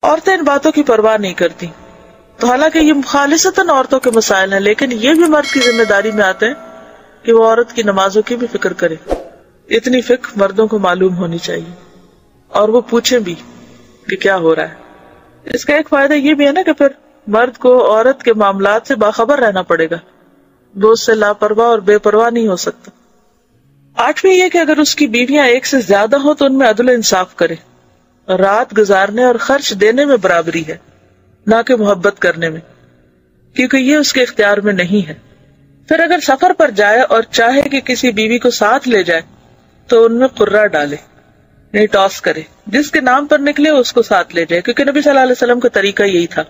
عورتیں ان باتوں کی پرواہ نہیں کرتی. تو حالانکہ یہ خالصتاً عورتوں کے مسائل ہیں، لیکن یہ بھی مرد کی ذمہ داری میں آتے ہیں کہ وہ عورت کی نمازوں کی بھی فکر کرے. اتنی فکر مردوں کو معلوم ہونی چاہیے اور وہ پوچھیں بھی کہ کیا ہو رہا ہے. اس کا ایک فائدہ یہ بھی ہے نا کہ پھر مرد کو عورت کے معاملات سے باخبر رہنا پڑے گا، وہ اس سے لاپرواہ اور بے پرواہ نہیں ہو سکتا. 8ویں یہ کہ اگر اس کی بیویاں ایک سے زیادہ ہوں تو ان میں عدل و انصاف کرے. رات گزارنے اور خرچ دینے میں برابری ہے، نہ کہ محبت کرنے میں، کیونکہ یہ اس کے اختیار میں نہیں ہے. پھر اگر سفر پر جائے اور چاہے کہ کسی بیوی کو ساتھ لے جائے تو ان میں قرہ ڈالے، نہیں ٹاس کرے، جس کے نام پر نکلے اس کو ساتھ لے جائے، کیونکہ نبی صلی اللہ علیہ وسلم کا طریقہ یہی تھا.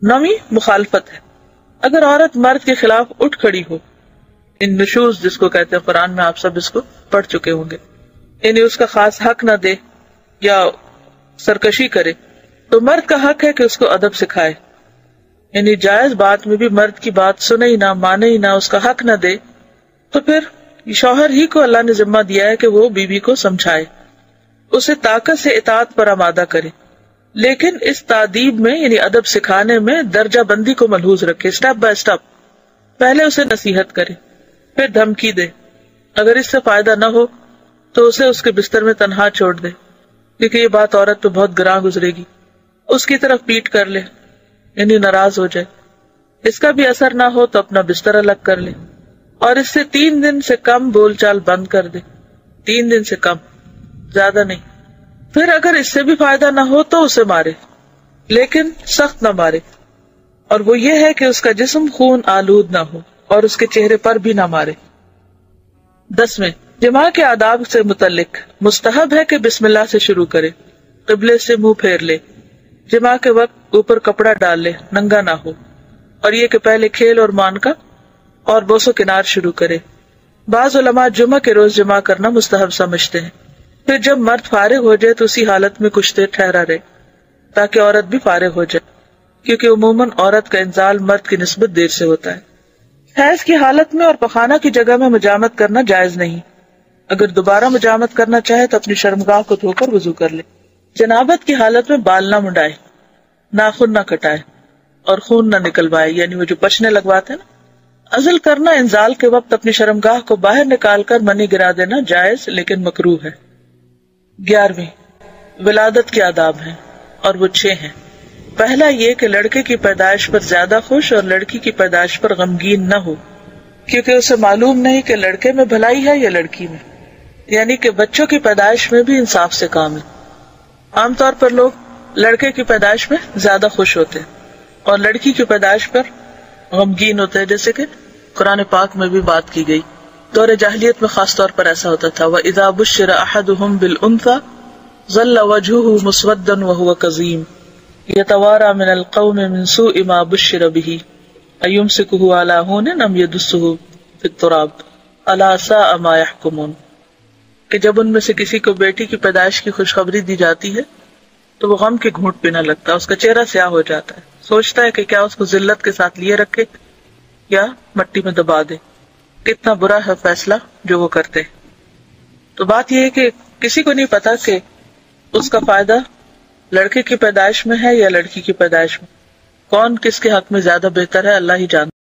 9ویں مخالفت ہے. اگر عورت مرد کے خلاف اٹھ کھڑی ہو، ان نشوز جس کو کہتے ہیں، قرآن میں آپ سب اس کو پڑھ چکے ہوں گے، یعنی اس کا خاص حق نہ دے یا سرکشی کرے، تو مرد کا حق ہے کہ اس کو ادب سکھائے. یعنی جائز بات میں بھی مرد کی بات سنے ہی نہ، مانے ہی نہ، اس کا حق نہ دے، تو پھر شوہر ہی کو اللہ نے ذمہ دیا ہے کہ وہ بیوی کو سمجھائے، اسے طاقت سے اطاعت پر آمادہ کرے. لیکن اس تادیب میں یعنی ادب سکھانے میں درجہ بندی کو ملحوظ رکھے، سٹیپ بائی سٹیپ. پہلے اسے نصیحت کرے، پھر دھمکی دے، اگر اس سے فائدہ نہ ہو تو اسے اس کے بستر میں تنہا چھوڑ دے، کیونکہ یہ بات عورت پہ بہت گراں گزرے گی. اس کی طرف پیٹ کر لے، یعنی ناراض ہو جائے. اس کا بھی اثر نہ ہو تو اپنا بستر الگ کر لے، اور اس سے 3 دن سے کم بول چال بند کر دے. 3 دن سے کم، زیادہ نہیں. پھر اگر اس سے بھی فائدہ نہ ہو تو اسے مارے، لیکن سخت نہ مارے، اور وہ یہ ہے کہ اس کا جسم خون آلود نہ ہو اور اس کے چہرے پر بھی نہ مارے. 10ویں جماع کے آداب سے متعلق مستحب ہے کہ بسم اللہ سے شروع کرے، قبلے سے منہ پھیر لے، جماع کے وقت اوپر کپڑا ڈال لے، ننگا نہ ہو، اور یہ کہ پہلے کھیل اور مانکا اور بوس و کنار شروع کرے. بعض علماء جمعہ کے روز جماع کرنا مستحب سمجھتے ہیں. پھر جب مرد فارغ ہو جائے تو اسی حالت میں کچھ دیر ٹھہرا رہے تاکہ عورت بھی فارغ ہو جائے، کیونکہ عموماً عورت کا انزال مرد کی نسبت دیر سے ہوتا ہے. حیض کی حالت میں اور پخانہ کی جگہ میں مجامت کرنا جائز نہیں. اگر دوبارہ مجامت کرنا چاہے تو اپنی شرمگاہ کو دھو کر وضو کر لے. جنابت کی حالت میں بال نہ منڈائے، ناخن نہ کٹائے اور خون نہ نکلوائے، یعنی وہ جو پچنے لگواتے ہیں نا. عزل کرنا انزال کے وقت اپنی شرمگاہ کو باہر نکال کر منی گرا دینا جائز لیکن مکروہ ہے. 11ویں ولادت کے آداب ہیں، اور وہ 6 ہیں. پہلا یہ کہ لڑکے کی پیدائش پر زیادہ خوش اور لڑکی کی پیدائش پر غمگین نہ ہو، کیونکہ اسے معلوم نہیں کہ لڑکے میں بھلائی ہے یا لڑکی میں. یعنی کہ بچوں کی پیدائش میں بھی انصاف سے کام ہے. عام طور پر لوگ لڑکے کی پیدائش میں زیادہ خوش ہوتے ہیں اور لڑکی کی پیدائش پر غمگین ہوتے ہیں، جیسے کہ قرآن پاک میں بھی بات کی گئی. دور جاہلیت میں خاص طور پر ایسا ہوتا تھا. وَإِذَا بُشِّرَ أَحَدُهُمْ بِالْأُنثَىٰ ظَلَّ وَجْهُهُ مُسْوَدًّا وَهُوَ كَظِيمٌ يَتَوَارَىٰ مِنَ الْقَوْمِ مِنْ سُوءِ مَا بُشِّرَ بِهِ أَيُمْسِكُهُ عَلَىٰ هُونٍ أَمْ يَدُسُّهُ فِي التُّرَابِ أَلَا سَاءَ مَا يَحْكُمُونَ. کہ جب ان میں سے کسی کو بیٹی کی پیدائش کی خوشخبری دی جاتی ہے تو وہ غم کے گھونٹ پینے لگتا ہے، اس کا چہرہ سیاہ ہو جاتا ہے، سوچتا ہے کہ کیا اس کو ذلت کے ساتھ لیے رکھے یا مٹی میں دبا دے. کتنا برا ہے فیصلہ جو وہ کرتے. تو بات یہ ہے کہ کسی کو نہیں پتا کہ اس کا فائدہ لڑکے کی پیدائش میں ہے یا لڑکی کی پیدائش میں. کون کس کے حق میں زیادہ بہتر ہے اللہ ہی جانتا.